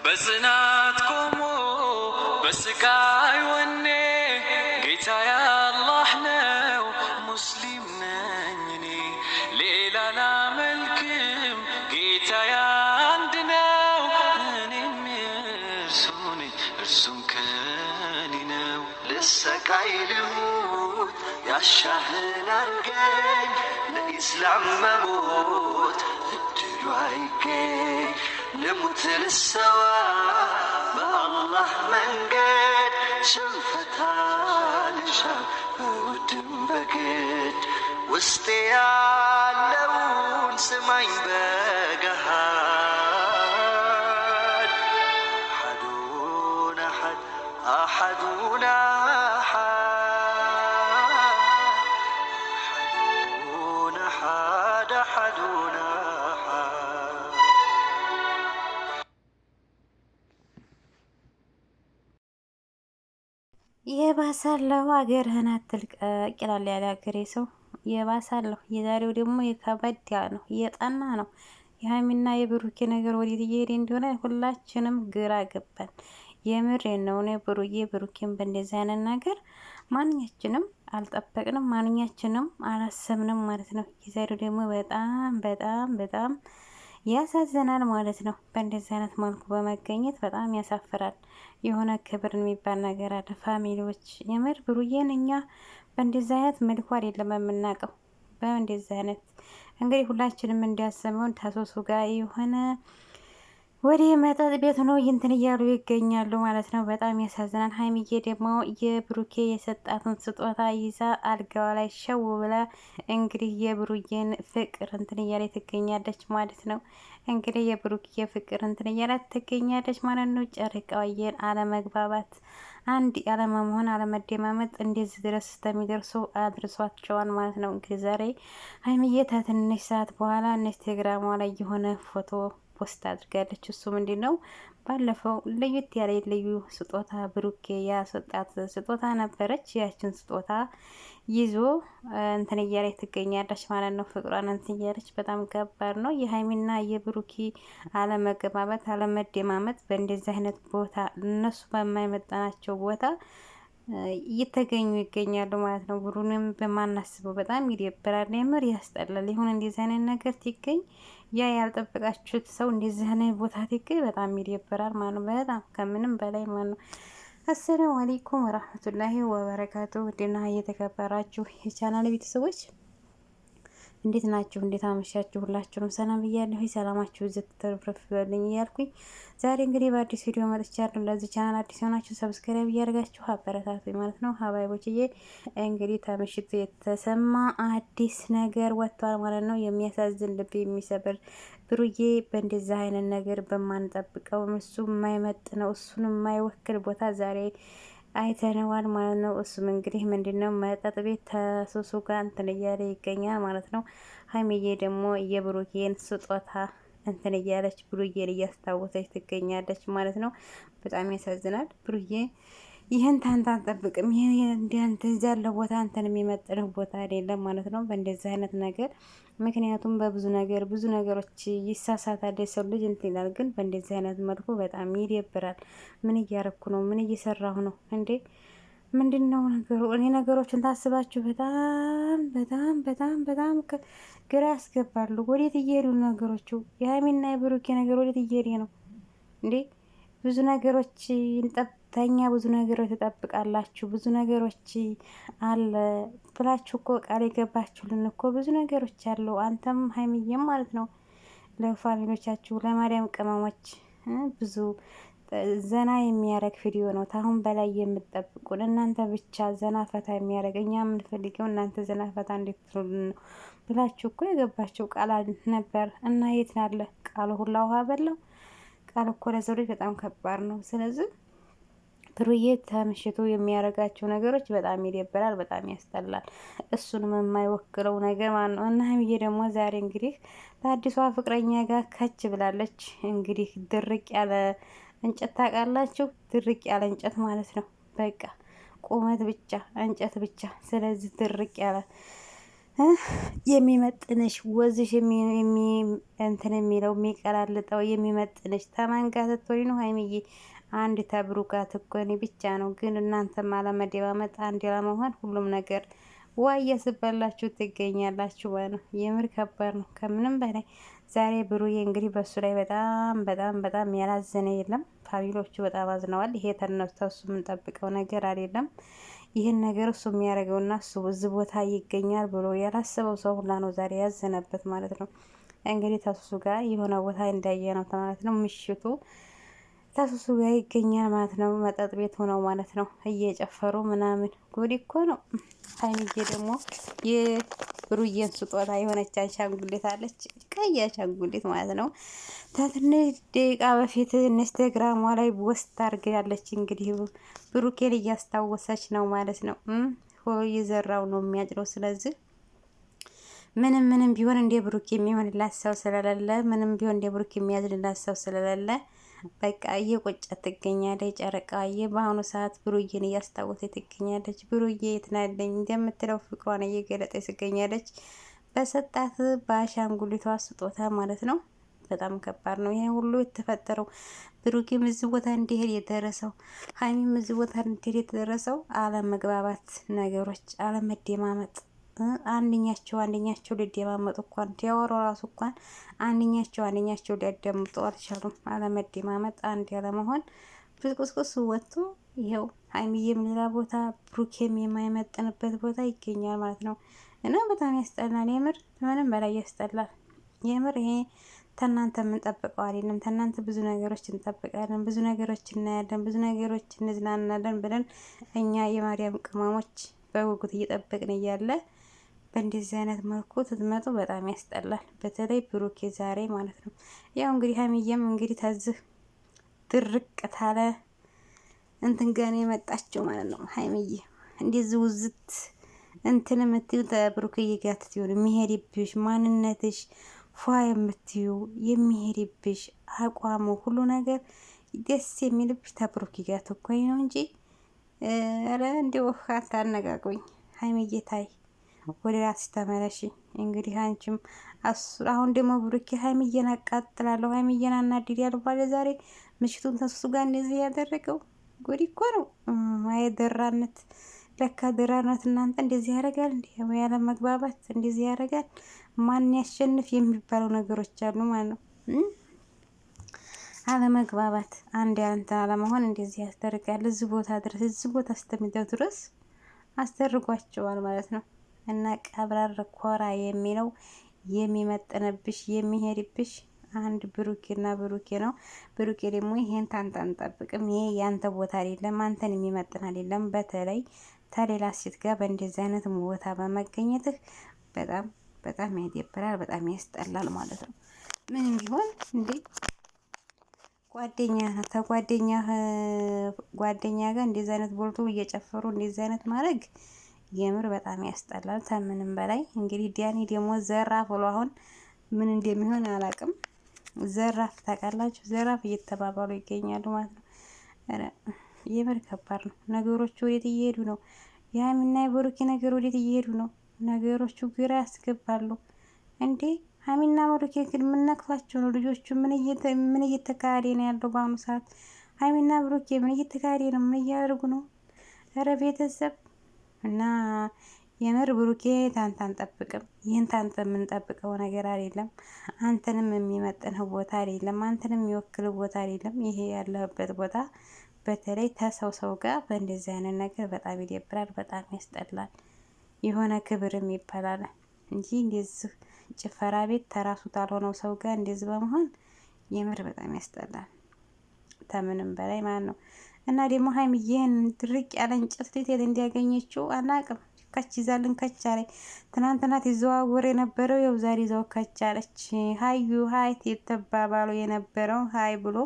በጽናት ቆሞ በስቃይ ወኔ ጌታዬ አላህ ነው ሙስሊም ነኝ እኔ ሌላ ላመልክም ጌታዬ አንድ ነው እኔም እርሱ ነኝ እርሱም ከኔ ነው ልሰቃይ ልሙት ያሻህን አርገኝ ለኢስላም መሞት እድሉ አይገኝ ልሙት ልሰዋ በአላህ መንገድ ሽንፈት አልሻም በውድም በግድ ውስጤ ያለውን ስማኝ በገሃድ አሐዱን አሐድ አሐዱን አሐዱን አሐድ አሐዱን የባሳለሁ ሀገርህን አትልቀቅ ይላል ያለ ሀገሬ ሰው። የባሳለሁ የዛሬው ደግሞ የከበድ ያለ ነው፣ የጠና ነው። የሀይሚና የብሩኬ ነገር ወዴት እየሄደ እንደሆነ ሁላችንም ግራ ገባን። የምሬን ነው። እኔ ብሩኬን በእንደዚህ አይነት ነገር ማንኛችንም አልጠበቅንም፣ ማንኛችንም አላሰብንም ማለት ነው። የዛሬው ደግሞ በጣም በጣም በጣም ያሳዝናል ማለት ነው። በእንደዚህ አይነት መልኩ በመገኘት በጣም ያሳፍራል። የሆነ ክብር የሚባል ነገር አለ። ፋሚሊዎች የምር ብሩዬን እኛ በእንደዚህ አይነት መልኩ አይደለም የምናውቀው። በእንደዚህ አይነት እንግዲህ ሁላችንም እንዲያሰመውን ታሶሱ ጋር የሆነ ወደ መጠጥ ቤት ነው እንትን እያሉ ይገኛሉ ማለት ነው። በጣም ያሳዝናል። ሀይሚዬ ደግሞ የብሩኬ የሰጣትን ስጦታ ይዛ አልጋዋ ላይ ሸው ብላ እንግዲህ የብሩዬን ፍቅር እንትን እያለ ትገኛለች ማለት ነው። እንግዲህ የብሩኬ ፍቅር እንትን እያለ ትገኛለች ማለት ነው። ጨርቃውዬን አለመግባባት፣ አንድ አለመሆን፣ አለመደማመጥ እንደዚህ ድረስ እስከሚደርሱ አድርሷቸዋል ማለት ነው። እንግዲህ ዛሬ ሀይሚዬ ከትንሽ ሰዓት በኋላ ኢንስታግራሟ ላይ የሆነ ፎቶ ፖስት አድርጋለች። እሱ ምንድን ነው? ባለፈው ለየት ያለ ልዩ ስጦታ ብሩኬ ያሰጣት ስጦታ ነበረች። ያችን ስጦታ ይዞ እንትን እያለች ትገኛለች ማለት ነው። ፍቅሯን እንትን እያለች በጣም ከባድ ነው። የሀይሚና የብሩኬ አለመገባበት፣ አለመደማመጥ በእንደዚህ አይነት ቦታ እነሱ በማይመጣናቸው ቦታ እየተገኙ ይገኛሉ ማለት ነው። ብሩንም በማናስበው በጣም ይደብራል። የምር ያስጠላል። ይሁን እንደዚህ አይነት ነገር ሲገኝ ያ ያልጠበቃችሁት ሰው እንደዚህ አይነት ቦታ ሲገኝ በጣም ይደብራል ማለት ነው። በጣም ከምንም በላይ ማለት ነው። አሰላሙ አለይኩም ወራህመቱላሂ ወበረካቱ። ውድና እየተከበራችሁ የቻናል ቤተሰቦች እንዴት ናችሁ? እንዴት አመሻችሁ? ሁላችሁንም ሰላም ብያለሁ። ሰላማችሁ ዝት ተረፍረፍ ይበልኝ እያልኩኝ ዛሬ እንግዲህ በአዲስ ቪዲዮ መጥቻለሁ። ለዚህ ቻናል አዲስ የሆናችሁ ሰብስክራይብ እያደረጋችሁ አበረታቱኝ ማለት ነው። ሀባይቦችዬ እንግዲህ ተምሽት የተሰማ አዲስ ነገር ወጥቷል ማለት ነው። የሚያሳዝን ልብ የሚሰብር ብሩዬ በእንደዛ አይነት ነገር በማንጠብቀው እሱ የማይመጥነው እሱን የማይወክል ቦታ ዛሬ አይተነዋል ማለት ነው። እሱም እንግዲህ ምንድነው መጠጥ ቤት ተሱሱ ጋር እንትን እያለ ይገኛል ማለት ነው። ሀይሚዬ ደግሞ የብሩኬን ስጦታ እንትን እያለች ብሩዬን እያስታወሰች ትገኛለች ማለት ነው። በጣም ያሳዝናል። ብሩዬ ይህን ታንተ አልጠብቅም። ይህ እንዲያንተ ያለ ቦታ አንተን የሚመጥንህ ቦታ አይደለም ማለት ነው። በእንደዚህ አይነት ነገር ምክንያቱም በብዙ ነገር ብዙ ነገሮች ይሳሳታል የሰው ልጅ እንትን ይላል። ግን በእንደዚህ አይነት መልኩ በጣም ይደብራል። ምን እያረኩ ነው? ምን እየሰራሁ ነው እንዴ? ምንድን ነው ነገሩ? እኔ ነገሮችን ታስባችሁ በጣም በጣም በጣም በጣም ግራ ያስገባሉ። ወዴት እየሄዱ ነገሮቹ? የሀይሚና የብሩኬ ነገር ወዴት እየሄደ ነው እንዴ? ብዙ ነገሮች ተኛ ብዙ ነገሮች ትጠብቃላችሁ። ብዙ ነገሮች አለ ብላችሁ እኮ ቃል የገባችሁልን እኮ ብዙ ነገሮች አሉ። አንተም ሀይሚዬም ማለት ነው። ለፋሚሎቻችሁ ለማርያም ቅመሞች ብዙ ዘና የሚያደርግ ቪዲዮ ነው። ታሁን በላይ የምትጠብቁን እናንተ ብቻ ዘና ፈታ የሚያደርግ እኛ የምንፈልገው እናንተ ዘና ፈታ እንድትሉልን ነው ብላችሁ እኮ የገባችሁ ቃል ነበር እና የት ናለ ቃሉ? ሁላ ውሃ በላው። ቃል እኮ ለሰው ልጅ በጣም ከባድ ነው። ስለዚህ ብሩዬ ተምሽቱ የሚያደርጋቸው ነገሮች በጣም ይደብራል፣ በጣም ያስጠላል። እሱንም የማይወክለው ነገር ማለት ነው። እና ሀይሚዬ ደግሞ ዛሬ እንግዲህ በአዲሷ ፍቅረኛ ጋር ከች ብላለች። እንግዲህ ድርቅ ያለ እንጨት ታውቃላችሁ? ድርቅ ያለ እንጨት ማለት ነው። በቃ ቁመት ብቻ እንጨት ብቻ። ስለዚህ ድርቅ ያለ የሚመጥንሽ ወዝሽ እንትን የሚለው የሚቀላልጠው የሚመጥንሽ ተማን ጋር ስትሆኒ ነው ሀይሚዬ። አንድ ተብሩ ጋር ትኮኒ ብቻ ነው። ግን እናንተም አለመደማመጥ አንድ ለመሆን ሁሉም ነገር ዋ እያስባላችሁ ትገኛላችሁ ማለት ነው። የምር ከባድ ነው ከምንም በላይ። ዛሬ ብሩዬ እንግዲህ በሱ ላይ በጣም በጣም በጣም ያላዘነ የለም። ፋሚሊዎቹ በጣም አዝነዋል። ይሄ ተነሱ የምንጠብቀው ነገር አይደለም። ይህን ነገር እሱ የሚያደርገውና እሱ እዚህ ቦታ ይገኛል ብሎ ያላሰበው ሰው ሁላ ነው ዛሬ ያዘነበት ማለት ነው። እንግዲህ ተሱሱ ጋር የሆነ ቦታ እንዳየ ነው ማለት ነው። ምሽቱ ተሱሱ ጋር ይገኛል ማለት ነው። መጠጥ ቤት ሆነው ማለት ነው እየጨፈሩ ምናምን። ጉድ እኮ ነው። ሀይሚዬ ደግሞ የብሩዬን ስጦታ የሆነች አሻንጉሊት አለች፣ ቀይ አሻንጉሊት ማለት ነው። ከትንሽ ደቂቃ በፊት ኢንስታግራሟ ላይ ፖስት አድርጋለች። እንግዲህ ብሩኬን እያስታወሰች ነው ማለት ነው። የዘራው ነው የሚያጭለው። ስለዚህ ምንም ቢሆን እንደ ብሩክ የሚሆንላት ሰው ስለሌለ፣ ምንም ቢሆን እንደ ብሩክ የሚያዝንላት ሰው ስለሌለ በቃ እየቆጨት ትገኛለች። ጨረቃዬ በአሁኑ ሰዓት ብሩዬን እያስታወሰች ትገኛለች። ብሩዬ የት ናለኝ እንደምትለው ፍቅሯን እየገለጠች ትገኛለች። በሰጣት በአሻንጉሊቷ ስጦታ ማለት ነው። በጣም ከባድ ነው ይሄ ሁሉ የተፈጠረው። ብሩኬም እዚህ ቦታ እንዲሄድ የደረሰው፣ ሀይሚም እዚህ ቦታ እንዲሄድ የተደረሰው አለመግባባት ነገሮች፣ አለመደማመጥ አንደኛቸው ሊደማመጡ እንኳን ዲያወሩ ራሱ እንኳን አንደኛቸው ሊያዳምጡ አልቻሉም። አለመደማመጥ፣ አንድ ያለመሆን ብስቁስቁስ ወጥቶ ይኸው ሀይሚዬም ሌላ ቦታ ብሩኬም የማይመጥንበት ቦታ ይገኛል ማለት ነው። እና በጣም ያስጠላል። የምር ምንም በላይ ያስጠላል። የምር ይሄ ተናንተ የምንጠብቀው አይደለም። ተናንተ ብዙ ነገሮች እንጠብቃለን፣ ብዙ ነገሮች እናያለን፣ ብዙ ነገሮች እንዝናናለን ብለን እኛ የማርያም ቅመሞች በጉጉት እየጠበቅን እያለ በእንደዚህ አይነት መልኩ ትትመጡ በጣም ያስጠላል። በተለይ ብሩኬ ዛሬ ማለት ነው። ያው እንግዲህ ሀይሚዬም እንግዲህ ተዝህ ድርቅ ታለ እንትን ገና የመጣችው ማለት ነው። ሀይሚዬ እንደዚህ ውዝት እንትን የምትዩ ተብሩክዬ ጋር ትትሆን የሚሄድብሽ ማንነትሽ ፏ የምትዩ የሚሄድብሽ አቋሙ ሁሉ ነገር ደስ የሚልብሽ ተብሩክ ጋር ትኮኝ ነው እንጂ ኧረ እንዲሁ አታነጋግሩኝ። ሀይሚዬ ታይ ወደ ራስሽ ተመለሺ። እንግዲህ አንቺም አሁን ደግሞ ብሩኬ ሀይሚዬን አቃጥላለሁ፣ ሀይሚዬን አናድዳለሁ ባለ ዛሬ ምሽቱን ተሱ ጋር እንደዚህ ያደረገው ጉድ እኮ ነው። አይ ደራነት፣ ለካ ደራነት እናንተ እንደዚህ ያደርጋል እንዴ? ያለ መግባባት እንደዚህ ያደርጋል። ማን ያሸንፍ የሚባለው ነገሮች አሉ ማለት ነው። አለመግባባት፣ አንድ አንተ አለመሆን እንደዚህ ያስደርጋል። እዚህ ቦታ ድረስ እዚህ ቦታ እስከሚደርሱ ድረስ አስደርጓቸዋል ማለት ነው። እና ቀብራር ኮራ የሚለው የሚመጥንብሽ የሚሄድብሽ አንድ ብሩኬና ብሩኬ ነው። ብሩኬ ደግሞ ይሄን ታንተ አንጠብቅም። ይሄ ያንተ ቦታ አይደለም፣ አንተን የሚመጥን አይደለም። በተለይ ተሌላ ሴት ጋር በእንደዚህ አይነት ቦታ በመገኘትህ በጣም በጣም ያደብራል፣ በጣም ያስጠላል ማለት ነው። ምንም ቢሆን እንዴ ጓደኛ ጓደኛ ጋር እንደዚህ አይነት ቦልቶ እየጨፈሩ እንደዚህ አይነት ማድረግ የምር በጣም ያስጠላል። ከምንም በላይ እንግዲህ ዲያኒ ደግሞ ዘራፍ ብሎ አሁን ምን እንደሚሆን አላውቅም። ዘራፍ ታውቃላችሁ፣ ዘራፍ እየተባባሉ ይገኛሉ ማለት ነው። የምር ከባድ ነው። ነገሮቹ ወዴት እየሄዱ ነው? የሀይሚና የብሩኬ ነገር ወዴት እየሄዱ ነው? ነገሮቹ ግራ ያስገባሉ እንዴ። ሀይሚና ብሩኬ ግን ምን ነክቷቸው ነው? ልጆቹ ምን እየተካሄደ ነው ያለው በአሁኑ ሰዓት? ሀይሚና ብሩኬ ምን እየተካሄደ ነው? ምን እያደረጉ ነው? ኧረ ቤተሰብ እና የምር ብሩኬ ታንተ አንጠብቅም። ይህን ታንተ የምንጠብቀው ነገር አይደለም። አንተንም የሚመጥንህ ቦታ አይደለም። አንተንም የሚወክልህ ቦታ አይደለም። ይሄ ያለህበት ቦታ በተለይ ሰው ጋር በእንደዚህ አይነት ነገር በጣም ይደብራል፣ በጣም ያስጠላል። የሆነ ክብርም ይባላል እንጂ እንደዚህ ጭፈራ ቤት ተራሱ ታልሆነው ሰው ጋር እንደዚህ በመሆን የምር በጣም ያስጠላል። ከምንም በላይ ማለት ነው። እና ደግሞ ሀይሚዬን ድርቅ ያለ እንጨት ልትሄድ እንዲያገኘችው አናቅም። ከች ይዛልን ከች አለች። ትናንትና ይዘዋወር የነበረው ያው ዛሬ ይዘው ከች አለች። ሀዩ ሀይት የተባባሉ የነበረው ሀይ ብሎ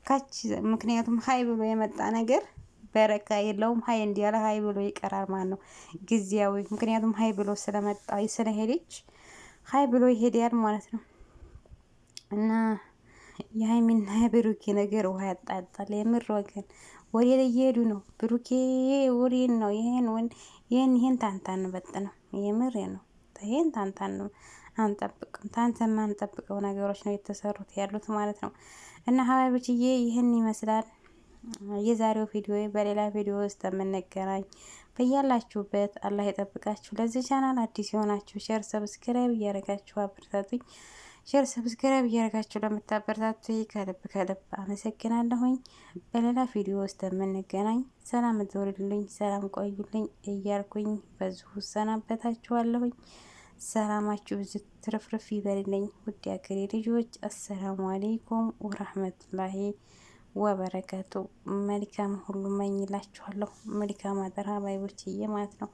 ከች። ምክንያቱም ሀይ ብሎ የመጣ ነገር በረካ የለውም። ሀይ እንዲያለ ሀይ ብሎ ይቀራል ማለት ነው፣ ጊዜያዊ። ምክንያቱም ሀይ ብሎ ስለመጣ ስለሄደች ሀይ ብሎ ይሄዳል ማለት ነው። እና የሀይሚና የብሩኬ ነገር ውሃ ያጣጣል። የምር ወገን ወዴት እየሄዱ ነው? ብሩኬ ወዴት ነው? ይሄን ታንታን በት ነው። የምር ነው። ይሄን ታንታን አንጠብቅም ታንተ ማንጠብቀው ነገሮች ነው የተሰሩት ያሉት ማለት ነው። እና ሀባይቦችዬ ይህን ይመስላል የዛሬው ቪዲዮ። በሌላ ቪዲዮ ውስጥ የምንገናኝ በያላችሁበት አላህ ይጠብቃችሁ። ለዚህ ቻናል አዲስ የሆናችሁ ሼር ሰብስክራይብ እያደረጋችሁ አበረታቱኝ። ሼር ሰብስክራይብ እያደረጋችሁ ለምታበረታቱኝ ከልብ አመሰግናለሁኝ። በሌላ ቪዲዮ ውስጥ የምንገናኝ ሰላም ትወርዱልኝ፣ ሰላም ቆዩልኝ እያልኩኝ በዚሁ ሰናበታችኋለሁኝ። ሰላማችሁ ብዙ ትርፍርፍ ይበልልኝ። ውድ አገሬ ልጆች አሰላሙ አለይኩም ወራህመቱላሂ ወበረከቱ። መልካም ሁሉ መኝላችኋለሁ። መልካም አደራ ባይቦችዬ ማለት ነው።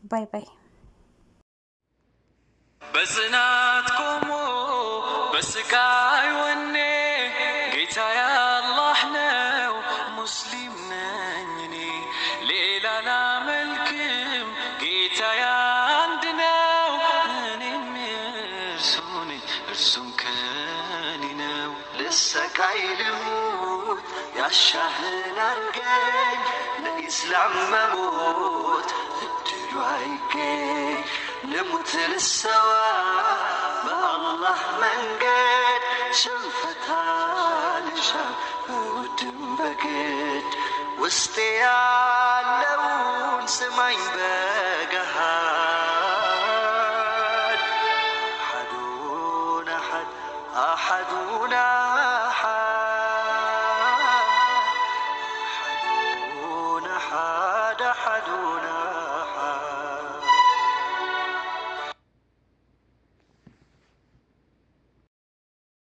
ባይ ባይ። በጽናት ቆሞ በስቃይ ወኔ ጌታ ያላህ ነው ሙስሊም ነኝ እኔ ሌላ ላመልክም ጌታ አንድ ነው እኔም እርሱ ነኝ እርሱም ከኔ ነው። ልሰቃይ ልሙት ያሻህን አርገኝ ለኢስላም መሞት እድሉ አይገኝ ልሙት ልሰዋ በአላህ መንገድ ሽንፈታ ልሻ በውድም በግድ ውስጤ ያለውን ስማኝ በገሃድ አሐዱን አሐድ አሐዱን አሐድ አሐዱን አሐድ አሐዱን